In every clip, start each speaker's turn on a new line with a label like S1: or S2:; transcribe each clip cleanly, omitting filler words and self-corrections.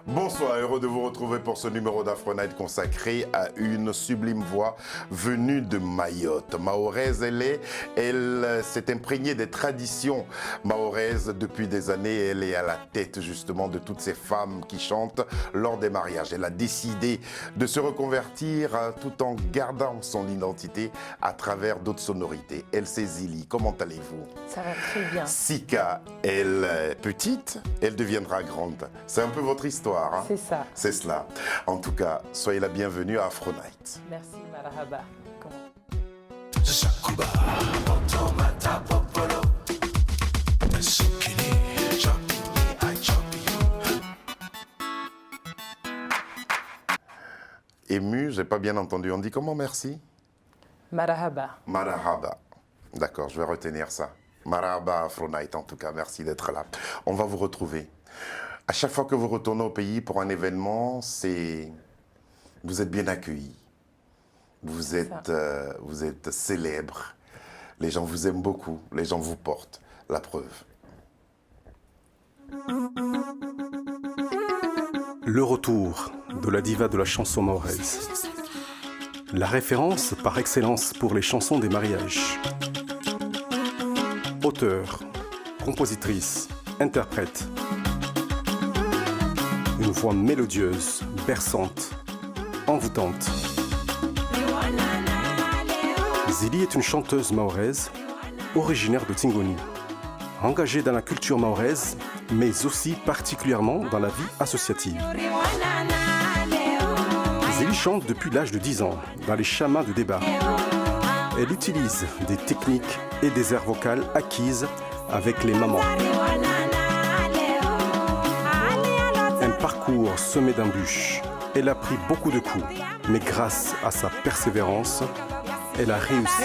S1: Bonsoir, heureux de vous retrouver pour ce numéro d'Afro Night consacré à une sublime voix venue de Mayotte. Mahoraise, elle s'est imprégnée des traditions mahoraises depuis des années. Elle est à la tête justement de toutes ces femmes qui chantent lors des mariages. Elle a décidé de se reconvertir tout en gardant son identité à travers d'autres sonorités. Elle, c'est Zili. Comment allez-vous?
S2: Ça va très bien.
S1: Sika, elle est petite, elle deviendra grande. C'est un peu votre histoire. Hein?
S2: C'est ça.
S1: C'est cela. En tout cas, soyez la bienvenue à Afro Night.
S2: Merci, Marahaba.
S1: Ému, j'ai pas bien entendu. On dit comment merci?
S2: Marahaba.
S1: Marahaba. D'accord, je vais retenir ça. Marahaba Afro Night, en tout cas, merci d'être là. On va vous retrouver. À chaque fois que vous retournez au pays pour un événement, vous êtes bien accueillis. Vous êtes célèbre. Les gens vous aiment beaucoup. Les gens vous portent. La preuve.
S3: Le retour de la diva de la chanson mahoraise. La référence par excellence pour les chansons des mariages. Auteure, compositrice, interprète. Une voix mélodieuse, berçante, envoûtante. Zili est une chanteuse mahoraise, originaire de Tingoni, engagée dans la culture mahoraise, mais aussi particulièrement dans la vie associative. Zili chante depuis l'âge de 10 ans, dans les chamans de débat. Elle utilise des techniques et des aires vocales acquises avec les mamans. Parcours semé d'embûches. Elle a pris beaucoup de coups, mais grâce à sa persévérance, elle a réussi.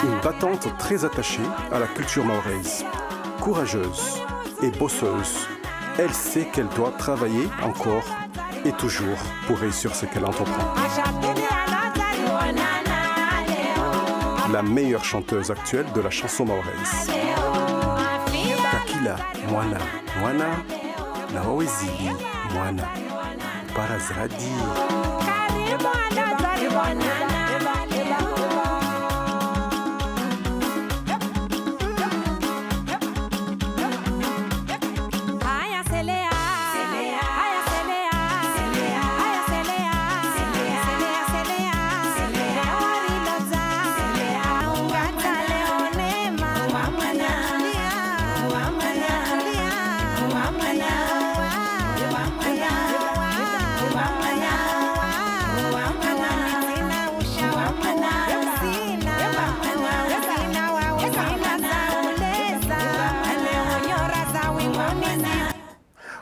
S3: Une battante très attachée à la culture mahoraise, courageuse et bosseuse, elle sait qu'elle doit travailler encore et toujours pour réussir ce qu'elle entreprend. La meilleure chanteuse actuelle de la chanson mahoraise. Kakila Mwana Mwana na wewe Zili Mwana Parazadi.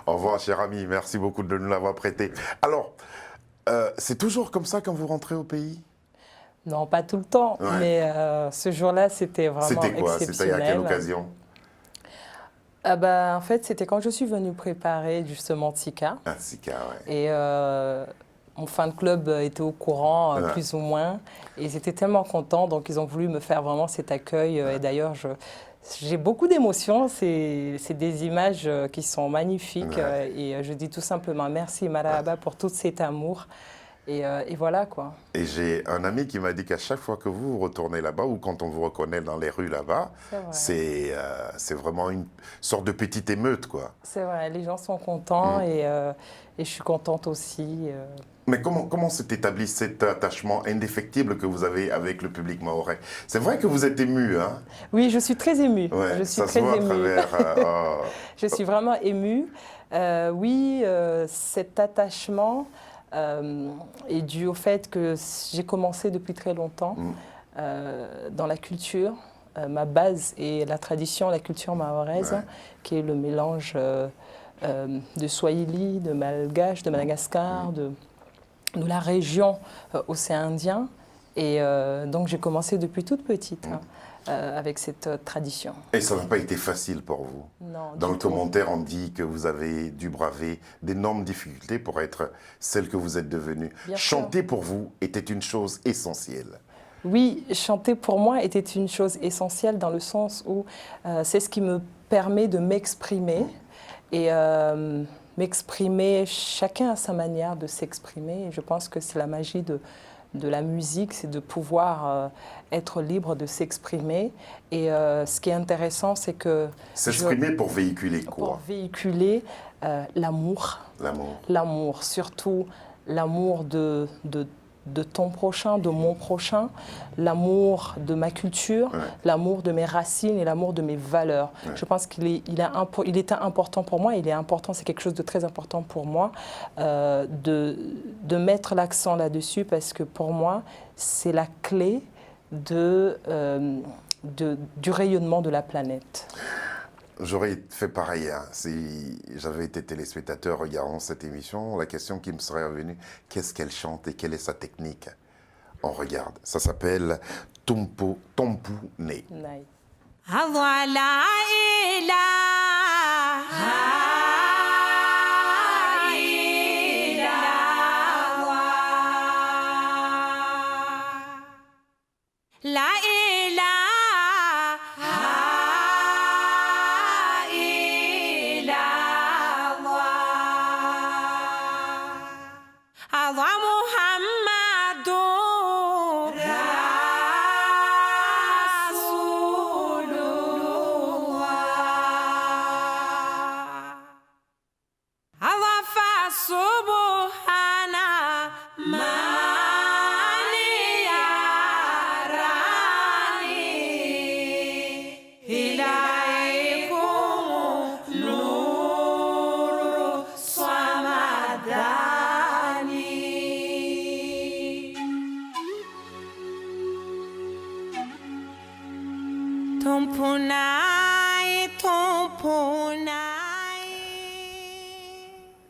S1: Au revoir, cher ami. Merci beaucoup de nous l'avoir prêté. Alors, c'est toujours comme ça quand vous rentrez au pays?
S2: Non, pas tout le temps, ouais. Mais ce jour-là, c'était vraiment exceptionnel.
S1: C'était quoi? C'était à quelle occasion?
S2: En fait, c'était quand je suis venue préparer justement Sika.
S1: Ah, Sika, ouais.
S2: Et mon fan club était au courant, plus ou moins. Et ils étaient tellement contents, donc ils ont voulu me faire vraiment cet accueil. Et d'ailleurs, j'ai beaucoup d'émotions. C'est des images qui sont magnifiques. Et je dis tout simplement merci Marahaba pour tout cet amour. Et voilà quoi.
S1: Et j'ai un ami qui m'a dit qu'à chaque fois que vous retournez là-bas ou quand on vous reconnaît dans les rues là-bas, c'est vraiment une sorte de petite émeute quoi.
S2: C'est vrai, les gens sont contents et je suis contente aussi.
S1: Mais comment s'est établi cet attachement indéfectible que vous avez avec le public mahorais? C'est vrai que vous êtes ému, hein?
S2: Oui, je suis très émue.
S1: Ouais,
S2: je suis
S1: ça
S2: très
S1: se voit
S2: émue.
S1: à travers...
S2: Je suis vraiment émue. Oui, cet attachement est dû au fait que j'ai commencé depuis très longtemps dans la culture. Ma base est la tradition, la culture mahoraise, qui est le mélange de Swahili, de Malgache, de Madagascar, de la région océan Indien. Et donc j'ai commencé depuis toute petite avec cette tradition.
S1: Et ça n'a pas été facile pour vous?
S2: Non.
S1: Dans le commentaire, on dit que vous avez dû braver d'énormes difficultés pour être celle que vous êtes devenue. Chanter pour vous était une chose essentielle.
S2: Oui, chanter pour moi était une chose essentielle dans le sens où c'est ce qui me permet de m'exprimer et m'exprimer, chacun a sa manière de s'exprimer. Et je pense que c'est la magie de la musique, c'est de pouvoir être libre de s'exprimer. Et ce qui est intéressant, c'est que...
S1: S'exprimer pour véhiculer quoi?
S2: Pour véhiculer l'amour. L'amour, surtout l'amour de ton prochain, de mon prochain, l'amour de ma culture, l'amour de mes racines et l'amour de mes valeurs. Je pense qu'il était important pour moi, c'est quelque chose de très important pour moi de mettre l'accent là-dessus parce que pour moi, c'est la clé du rayonnement de la planète.
S1: J'aurais fait pareil si j'avais été téléspectateur regardant cette émission. La question qui me serait revenue, qu'est-ce qu'elle chante et quelle est sa technique? On regarde. Ça s'appelle Tompu Ne.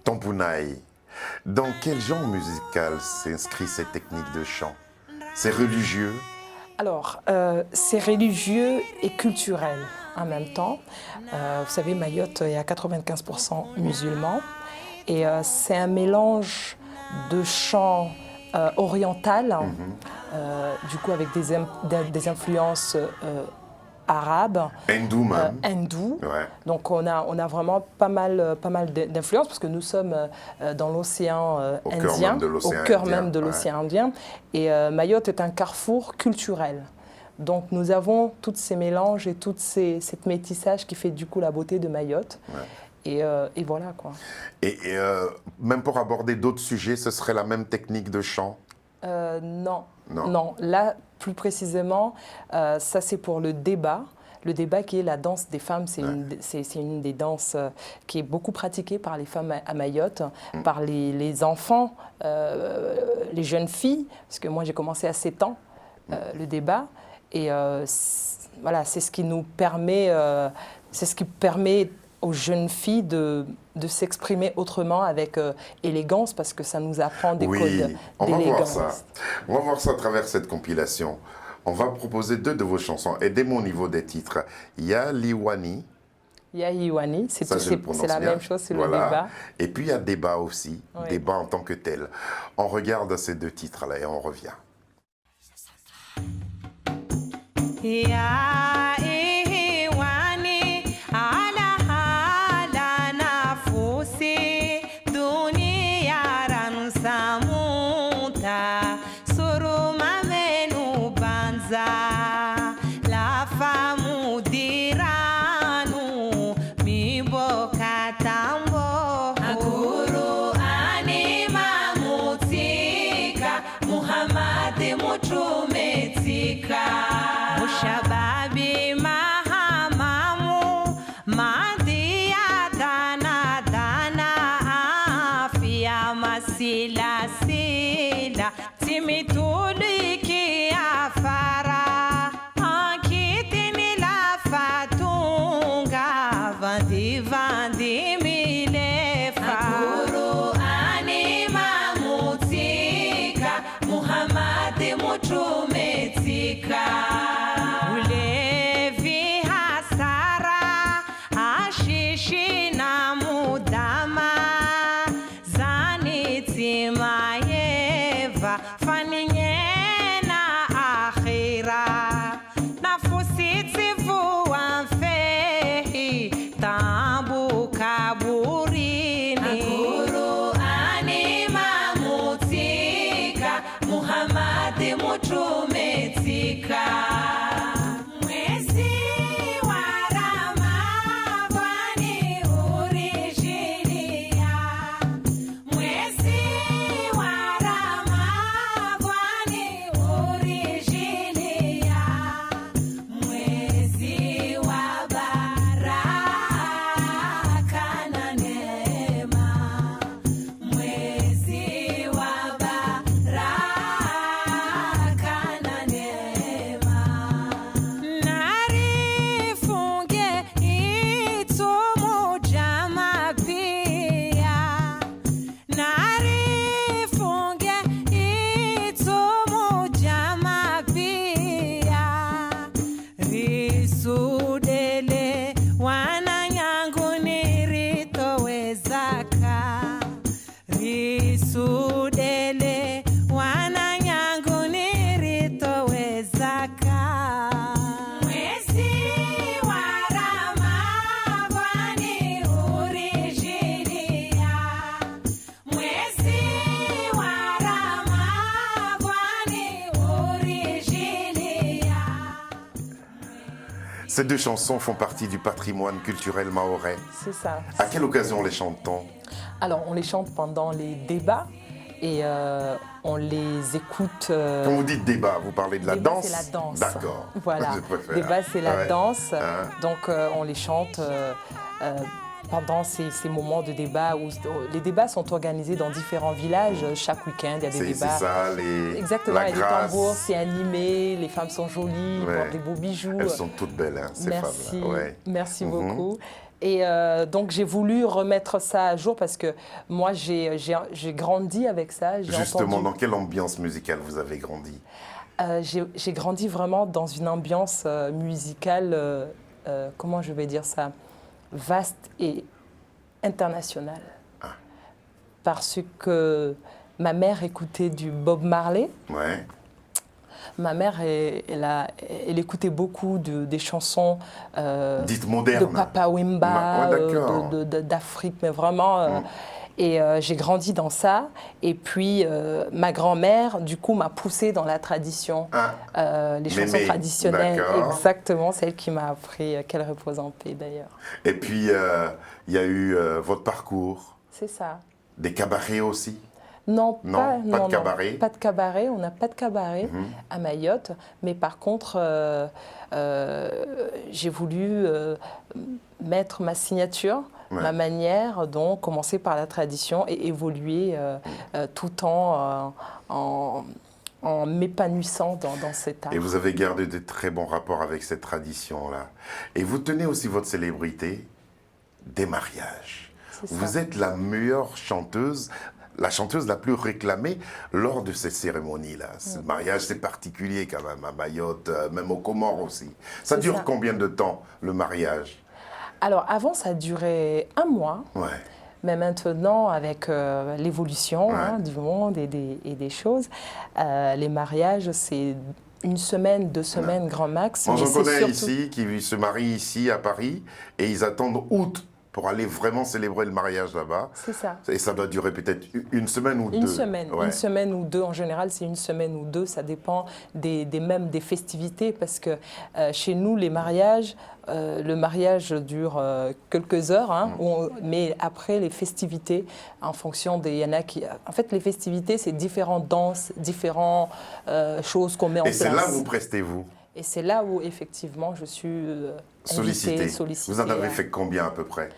S1: Tompunai. Dans quel genre musical s'inscrit cette technique de chant? C'est religieux?
S2: Alors, c'est religieux et culturel en même temps. Vous savez, Mayotte est à 95% musulman. Et c'est un mélange de chant oriental, du coup avec des influences arabes, hindou. Donc on a vraiment pas mal d'influences parce que nous sommes dans l'océan Indien, au cœur même de l'océan Indien. Et Mayotte est un carrefour culturel. Donc nous avons tous ces mélanges et tout cette métissage qui fait du coup la beauté de Mayotte. Et voilà quoi.
S1: Et même pour aborder d'autres sujets, ce serait la même technique de chant?
S2: Non. Là, plus précisément, ça c'est pour le débat. Le débat qui est la danse des femmes, c'est une des danses qui est beaucoup pratiquée par les femmes à Mayotte, par les enfants, les jeunes filles, parce que moi j'ai commencé à 7 ans, le débat. Et voilà, c'est ce qui nous permet, aux jeunes filles de s'exprimer autrement avec élégance parce que ça nous apprend des codes d'élégance.
S1: On va voir ça. On va voir ça à travers cette compilation. On va proposer 2 de vos chansons. Aidez-moi au niveau des titres. Liwani.
S2: Liwani, c'est la même chose, c'est le débat.
S1: Et puis il y a débat aussi, débat en tant que tel. On regarde ces 2 titres-là et on revient.
S4: My
S1: Ces deux chansons font partie du patrimoine culturel mahorais.
S2: C'est ça.
S1: À quelle occasion les chante-t-on?
S2: Alors, on les chante pendant les débats et on les écoute.
S1: Quand vous dites débat, vous parlez de la
S2: débat,
S1: danse?
S2: c'est la danse.
S1: D'accord.
S2: Voilà.
S1: Je préfère.
S2: Débat, c'est la
S1: Ouais.
S2: danse.
S1: Hein.
S2: Donc, on les chante pendant ces moments de débat où les débats sont organisés dans différents villages. Chaque week-end, il y a des
S1: C'est
S2: débats.
S1: ça, les...
S2: Exactement,
S1: la
S2: il y a des
S1: grâce.
S2: tambours, c'est animé, les femmes sont jolies,
S1: Ouais.
S2: portent des beaux bijoux.
S1: Elles sont toutes belles, hein, ces
S2: Merci,
S1: femmes-là. Ouais.
S2: merci
S1: Mhm.
S2: beaucoup. Et donc j'ai voulu remettre ça à jour parce que moi j'ai grandi avec ça. J'ai
S1: Justement,
S2: entendu-
S1: dans quelle ambiance musicale vous avez grandi?
S2: j'ai grandi vraiment dans une ambiance musicale, comment je vais dire ça, vaste et internationale. Parce que ma mère écoutait du Bob Marley.
S1: Ouais.
S2: Ma mère, elle écoutait beaucoup des chansons
S1: Dites
S2: de
S1: moderne.
S2: Papa Wemba,
S1: Ouais, d'accord.
S2: d'Afrique, mais vraiment. Et j'ai grandi dans ça. Et puis, ma grand-mère, du coup, m'a poussée dans la tradition, les chansons
S1: Mémé,
S2: traditionnelles.
S1: d'accord.
S2: Exactement, celle qui m'a appris, qu'elle repose en paix d'ailleurs.
S1: Et puis, il y a eu votre parcours,
S2: C'est ça.
S1: des cabarets aussi.
S2: Non,
S1: Non, pas de cabaret.
S2: Pas de cabaret, on n'a pas de cabaret à Mayotte. Mais par contre, j'ai voulu mettre ma signature, ma manière, donc commencer par la tradition et évoluer tout en m'épanouissant dans cet art.
S1: Et vous avez gardé de très bons rapports avec cette tradition-là. Et vous tenez aussi votre célébrité des mariages.
S2: C'est ça.
S1: Vous êtes la meilleure chanteuse, la chanteuse la plus réclamée lors de ces cérémonies-là. Ce mariage, c'est particulier quand même à Mayotte, même aux Comores aussi. Ça
S2: C'est
S1: dure
S2: ça.
S1: combien de temps, le mariage?
S2: Alors avant, ça durait 1 mois.
S1: Ouais.
S2: Mais maintenant, avec l'évolution
S1: Ouais.
S2: du monde et des choses, les mariages, c'est 1 semaine, 2 semaines, grand max.
S1: Moi,
S2: mais
S1: j'en
S2: c'est
S1: connais
S2: surtout-
S1: ici qui se marient ici à Paris et ils attendent août pour aller vraiment célébrer le mariage là-bas.
S2: C'est ça.
S1: Et ça doit durer peut-être 1 semaine ou 2.
S2: Une semaine,
S1: Ouais.
S2: 1 semaine ou 2. En général, c'est 1 semaine ou 2. Ça dépend même des festivités. Parce que chez nous, les mariages, le mariage dure quelques heures. Hein, mais après, les festivités, en fonction des... Il y en a qui... En fait, les festivités, c'est différentes danses, différentes choses qu'on met en
S1: Et
S2: place.
S1: c'est là où vous prestez-vous,
S2: Et c'est là où, effectivement, je suis invitée, sollicitée.
S1: Vous en avez fait combien à peu près?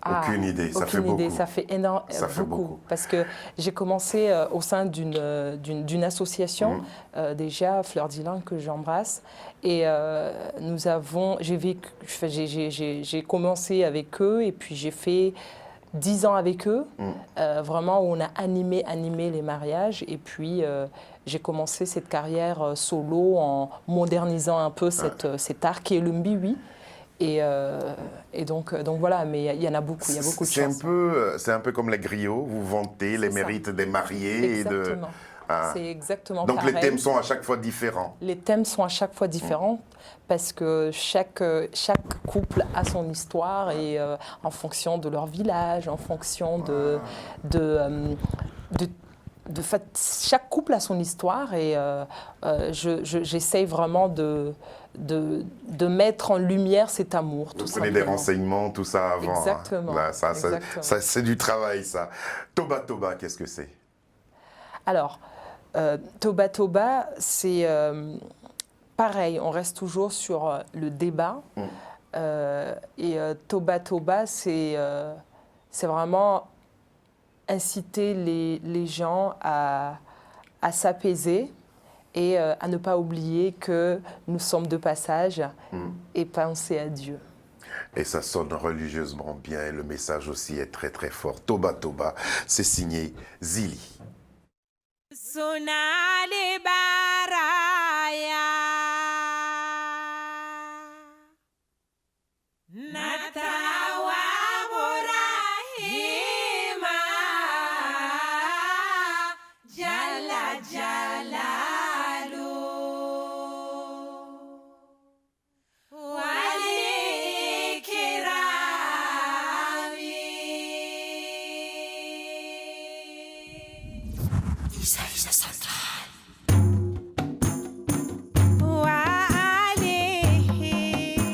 S1: Aucune idée, ça fait
S2: Aucune idée,
S1: beaucoup.
S2: ça fait énorme,
S1: Ça fait beaucoup.
S2: Parce que j'ai commencé au sein d'une association, déjà Fleur d'Ilan, que j'embrasse, et j'ai commencé avec eux, et puis j'ai fait 10 ans avec eux, vraiment où on a animé les mariages, et puis j'ai commencé cette carrière solo en modernisant un peu cet art qui est le mbiwi. Et donc voilà, mais il y en a beaucoup, il y a beaucoup de chansons.
S1: C'est un peu comme les griots, vous vantez les
S2: ça.
S1: mérites des mariés.
S2: Exactement.
S1: Ah.
S2: C'est exactement
S1: Donc
S2: pareil.
S1: les thèmes sont à chaque fois différents.
S2: Les thèmes sont à chaque fois différents parce que chaque couple a son histoire et en fonction de leur village, en fonction chaque couple a son histoire et j'essaye vraiment de mettre en lumière cet amour.
S1: Vous prenez des renseignements, tout ça avant.
S2: Exactement.
S1: Hein. Là,
S2: Exactement.
S1: ça, c'est du travail, ça. Toba Toba, qu'est-ce que c'est?
S2: Alors, Toba Toba, c'est pareil, on reste toujours sur le débat. Et Toba Toba, c'est vraiment inciter les gens à s'apaiser et à ne pas oublier que nous sommes de passage et penser à Dieu.
S1: Et ça sonne religieusement bien et le message aussi est très très fort. Toba Toba, c'est signé Zili.
S4: Sonale baraya Natawa Borahima Jala Jalalu Wali Kirami Isa Central. Wa alihi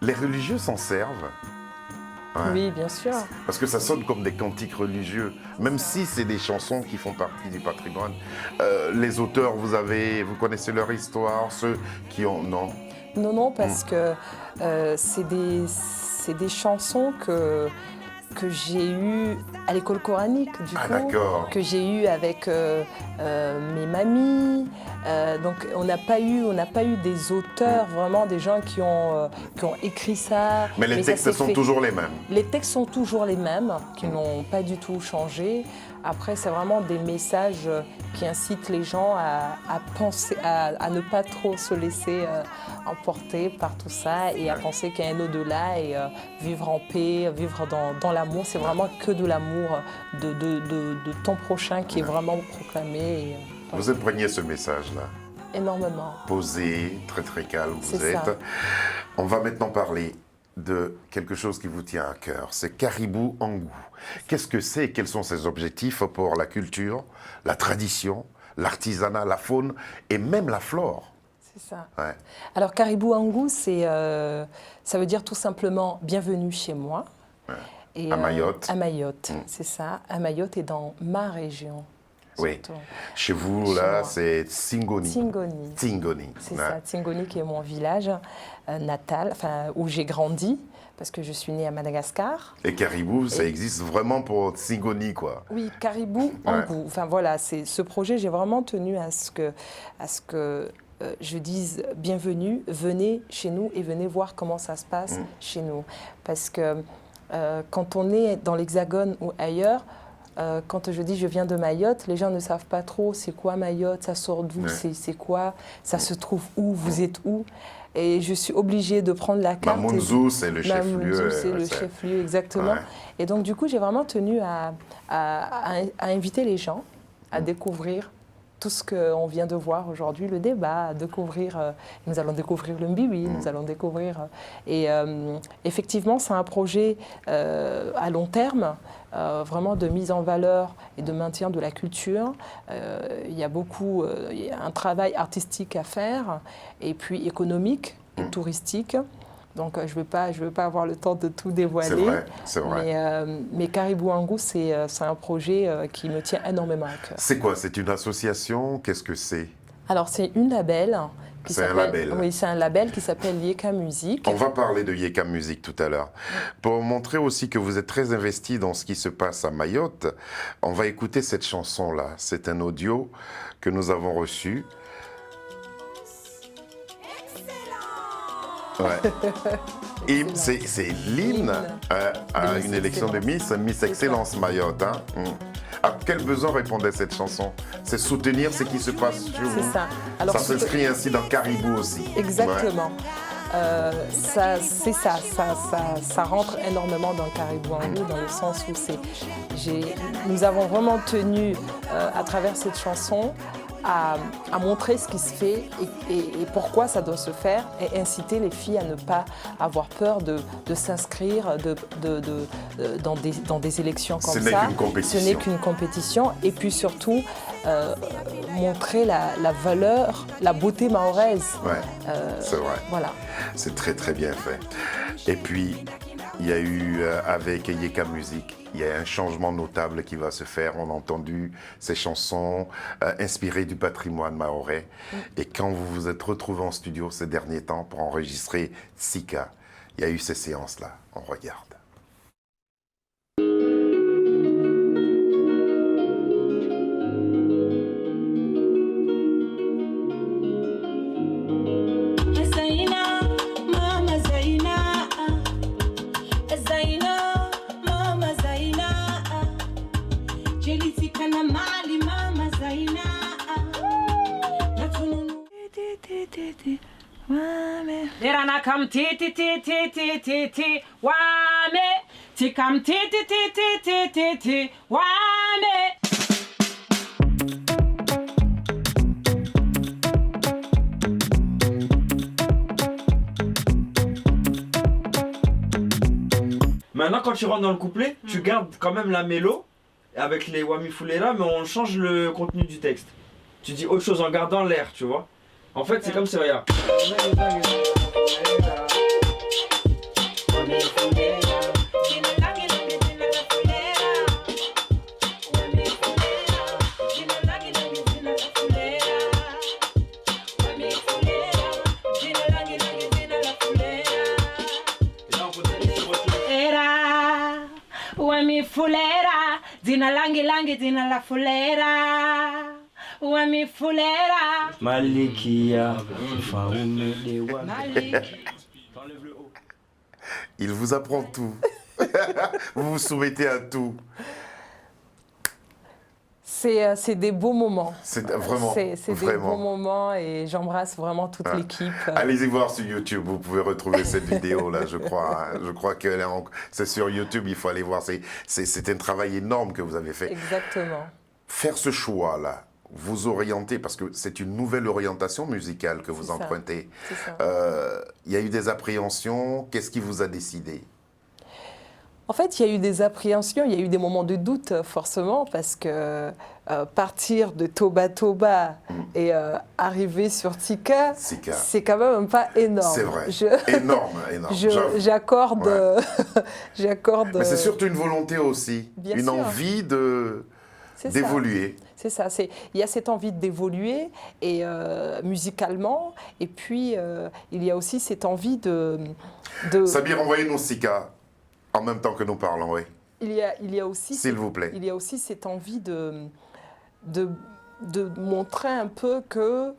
S1: Les religieux s'en servent. Ouais.
S2: Oui, bien sûr.
S1: Parce que ça sonne comme des cantiques religieux, même si c'est des chansons qui font partie du patrimoine. Les auteurs, vous connaissez leur histoire, ceux qui ont... Non.
S2: Non, non, parce que c'est des chansons que j'ai eues à l'école coranique, du coup,
S1: d'accord.
S2: que j'ai eues avec mes mamies. Donc on n'a pas eu des auteurs, vraiment des gens qui ont écrit ça.
S1: Mais les textes sont toujours les mêmes.
S2: Les textes sont toujours les mêmes, qui n'ont pas du tout changé. Après, c'est vraiment des messages qui incitent les gens à penser, à ne pas trop se laisser emporter par tout ça et à penser qu'il y a un au-delà et vivre en paix, vivre dans l'amour. C'est vraiment que de l'amour de ton prochain qui est vraiment proclamé. Et,
S1: vous imprégnez ce message-là.
S2: Énormément.
S1: Posé, très très calme vous
S2: C'est
S1: êtes.
S2: ça.
S1: On va maintenant parler de quelque chose qui vous tient à cœur, c'est Caribou Angou. Qu'est-ce que c'est et quels sont ses objectifs pour la culture, la tradition, l'artisanat, la faune et même la flore?
S2: C'est ça.
S1: Ouais.
S2: Alors Caribou Angou, ça veut dire tout simplement bienvenue chez moi.
S1: Ouais.
S2: Et,
S1: À Mayotte.
S2: À Mayotte, c'est ça. À Mayotte et dans ma région.
S1: Oui.
S2: Surtout.
S1: Chez vous,
S2: Chez
S1: là,
S2: moi.
S1: c'est Tsingoni.
S2: Tsingoni.
S1: Tsingoni.
S2: C'est
S1: Ouais.
S2: ça, Tsingoni qui est mon village natal, où j'ai grandi, parce que je suis née à Madagascar.
S1: Et Caribou, ça existe vraiment pour Tsingoni, quoi.
S2: Oui, Caribou Angou. Enfin voilà, ce projet, j'ai vraiment tenu à ce que je dise bienvenue, venez chez nous et venez voir comment ça se passe chez nous. Parce que quand on est dans l'Hexagone ou ailleurs, quand je dis je viens de Mayotte, les gens ne savent pas trop c'est quoi Mayotte, ça sort d'où, c'est quoi, ça se trouve où, vous êtes où. Et je suis obligée de prendre la carte.
S1: Mamoudzou, c'est le chef-lieu.
S2: Mamoudzou, c'est le chef-lieu, exactement.
S1: Ouais.
S2: Et donc, du coup, j'ai vraiment tenu à inviter les gens à découvrir tout ce qu'on vient de voir aujourd'hui, le débat, à découvrir. Nous allons découvrir le Mbiwi, nous allons découvrir. Et effectivement, c'est un projet à long terme, vraiment de mise en valeur et de maintien de la culture. Il y a un travail artistique à faire, et puis économique et touristique. Donc, je ne vais pas avoir le temps de tout dévoiler.
S1: C'est vrai.
S2: Mais Caribou Angou, c'est un projet qui me tient énormément à cœur.
S1: C'est quoi? C'est une association? Qu'est-ce que c'est?
S2: Alors, c'est une label.
S1: C'est un label.
S2: Oui, c'est un label qui s'appelle Yeka Music.
S1: On va parler de Yeka Music tout à l'heure. Pour montrer aussi que vous êtes très investi dans ce qui se passe à Mayotte, on va écouter cette chanson-là. C'est un audio que nous avons reçu. Ouais. C'est l'hymne à une élection de Miss Excellence Mayotte. Hein. À quel besoin répondait cette chanson? C'est soutenir ce qui se passe chez vous.
S2: C'est ça. Alors,
S1: ça s'inscrit ainsi dans Caribou aussi.
S2: Exactement. Ouais. C'est ça, ça rentre énormément dans Caribou Angou, dans le sens où nous avons vraiment tenu, à travers cette chanson, à montrer ce qui se fait et pourquoi ça doit se faire et inciter les filles à ne pas avoir peur de s'inscrire dans des élections comme ça.
S1: Ce n'est qu'une compétition.
S2: Ce n'est qu'une compétition. Et puis surtout, montrer la valeur, la beauté mahoraise.
S1: Ouais, c'est vrai.
S2: Voilà.
S1: C'est très très bien fait. Et puis, il y a eu, avec Yeka Music, il y a un changement notable qui va se faire. On a entendu ces chansons inspirées du patrimoine mahorais. Et quand vous vous êtes retrouvés en studio ces derniers temps pour enregistrer Sika, il y a eu ces séances-là. On regarde.
S4: Derana kam ti ti ti ti ti ti ti wame ti kam ti ti ti ti ti ti ti wame.
S5: Maintenant, quand tu rentres dans le couplet, tu gardes quand même la mélo avec les Wami Fulera, mais on change le contenu du texte. Tu dis autre chose en gardant l'air, tu vois. En fait, c'est comme ça, regarde.
S4: Fulera, dina langi langi dina la fulera. Wami fulera.
S5: Malikia, Faume Lewa.
S1: Il vous apprend tout. Vous vous soumettez à tout.
S2: C'est des beaux moments.
S1: C'est vraiment,
S2: C'est des
S1: vraiment.
S2: beaux moments et j'embrasse vraiment toute l'équipe.
S1: Allez-y voir sur YouTube, vous pouvez retrouver cette vidéo-là, je crois. Je crois que c'est sur YouTube, il faut aller voir. C'est un travail énorme que vous avez fait.
S2: Exactement.
S1: Faire ce choix-là, vous orienter, parce que c'est une nouvelle orientation musicale que vous
S2: C'est ça.
S1: empruntez.
S2: C'est ça.
S1: Il y a eu des appréhensions, qu'est-ce qui vous a décidé?
S2: En fait, il y a eu des appréhensions, il y a eu des moments de doute, forcément, parce que partir de Toba Toba et arriver sur Tika,
S1: Sika.
S2: c'est quand même un pas énorme.
S1: C'est vrai, énorme, énorme. j'avoue.
S2: J'accorde.
S1: Ouais.
S2: J'accorde.
S1: Mais c'est surtout une volonté aussi,
S2: Bien
S1: une
S2: sûr.
S1: envie
S2: C'est ça.
S1: d'évoluer.
S2: C'est ça, il y a cette envie d'évoluer et musicalement, et puis il y a aussi cette envie de
S1: Sabir, envoyez-nous Sika en même temps que nous parlons, oui.
S2: il y a aussi
S1: S'il vous plaît.
S2: il y a aussi cette envie de montrer un peu que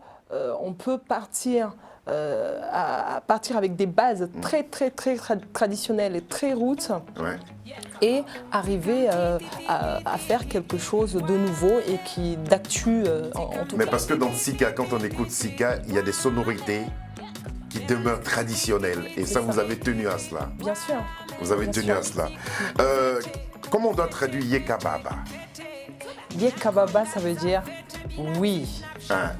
S2: on peut partir à partir avec des bases très traditionnelles et très roots
S1: Ouais.
S2: et arriver à faire quelque chose de nouveau et qui d'actu en tout
S1: Mais
S2: cas.
S1: parce que dans Sika, quand on écoute Sika, il y a des sonorités qui demeurent traditionnelles. Et ça,
S2: ça.
S1: vous avez tenu à cela.
S2: Bien sûr.
S1: Vous avez
S2: Bien
S1: tenu
S2: sûr.
S1: à cela. Comment on doit traduire Yekababa?
S2: Yekababa, ça veut dire oui.
S1: Hein?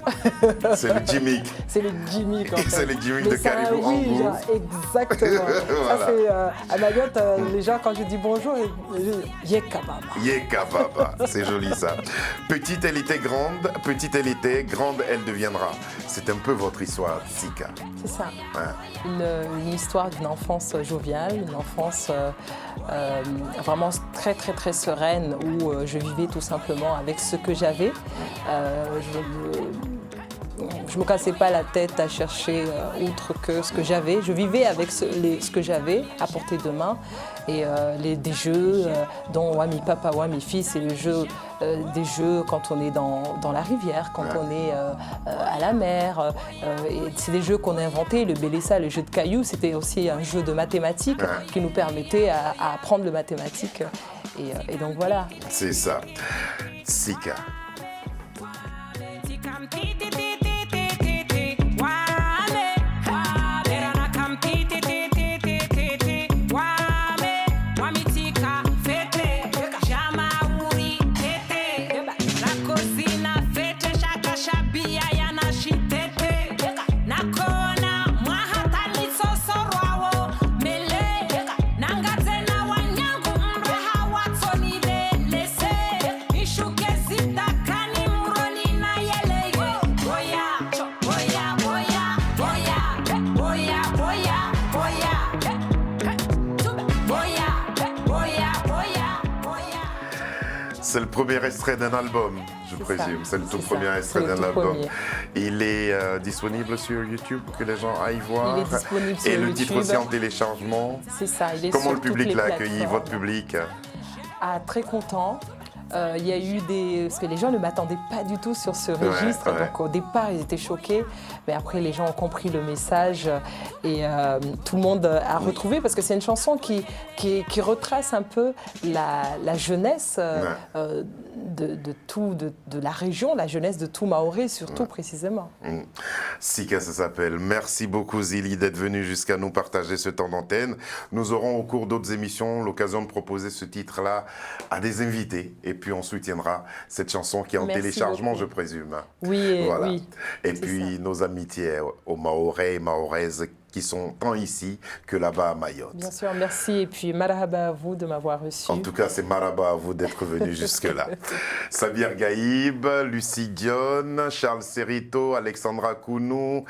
S1: C'est le gimmick.
S2: C'est le gimmick en fait.
S1: C'est le gimmick
S2: Mais
S1: de
S2: c'est un
S1: Caribou en
S2: oui,
S1: gros.
S2: genre, exactement.
S1: Voilà.
S2: Ça c'est à Mayotte, les gens quand je dis bonjour, ils disent Yekababa.
S1: Yekababa, c'est joli ça. Petite, elle était grande. Petite, elle était grande, elle deviendra. C'est un peu votre histoire, Sika.
S2: C'est ça.
S1: Hein?
S2: Une histoire d'une enfance joviale, une enfance vraiment très sereine où je vivais tout simplement avec ce que j'avais. Je me cassais pas la tête à chercher autre que ce que j'avais. Je vivais avec ce que j'avais à portée de main. Et des jeux dont Wami Papa, Wami Fils, c'est des jeux quand on est dans la rivière, quand on est à la mer. Et c'est des jeux qu'on a inventés. Le Bélessa, le jeu de cailloux, c'était aussi un jeu de mathématiques qui nous permettait à apprendre le mathématique. Et donc voilà.
S1: C'est ça. Sika. C'est le premier extrait d'un album, je présume. C'est le tout premier extrait d'un album. Il est disponible sur YouTube, que les gens aillent voir.
S2: Il est disponible sur
S1: Et le
S2: YouTube.
S1: titre aussi en téléchargement.
S2: C'est ça. Il est
S1: Comment
S2: sur
S1: le public
S2: toutes les
S1: l'a accueilli,
S2: plateformes.
S1: votre public?
S2: Ah, très content. Il y a eu parce que les gens ne m'attendaient pas du tout sur ce registre.
S1: ouais.
S2: Donc au départ, ils étaient choqués. Mais après, les gens ont compris le message et tout le monde a retrouvé parce que c'est une chanson qui retrace un peu la jeunesse de la région, la jeunesse de tout Maoré, surtout précisément.
S1: Sika, ça s'appelle. Merci beaucoup Zili d'être venu jusqu'à nous partager ce temps d'antenne. Nous aurons au cours d'autres émissions l'occasion de proposer ce titre-là à des invités. Et puis on soutiendra cette chanson qui est en
S2: Merci
S1: téléchargement,
S2: beaucoup.
S1: je présume.
S2: Oui,
S1: Voilà.
S2: oui.
S1: Et
S2: c'est
S1: puis
S2: ça.
S1: nos amitiés aux Mahorais et Mahoraises qui sont tant ici que là-bas à Mayotte.
S2: Bien sûr, merci. Et puis, marhaba à vous de m'avoir reçu.
S1: En tout cas, c'est maraba à vous d'être venu jusque-là. Samir Gaïb, Lucie Dion, Charles Serrito, Alexandra Kounou,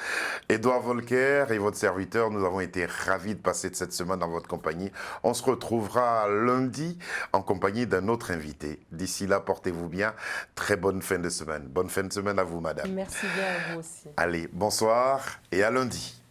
S1: Édouard Volker et votre serviteur, nous avons été ravis de passer cette semaine dans votre compagnie. On se retrouvera lundi en compagnie d'un autre invité. D'ici là, portez-vous bien. Très bonne fin de semaine. Bonne fin de semaine à vous, madame.
S2: Merci bien à vous aussi.
S1: Allez, bonsoir et à lundi.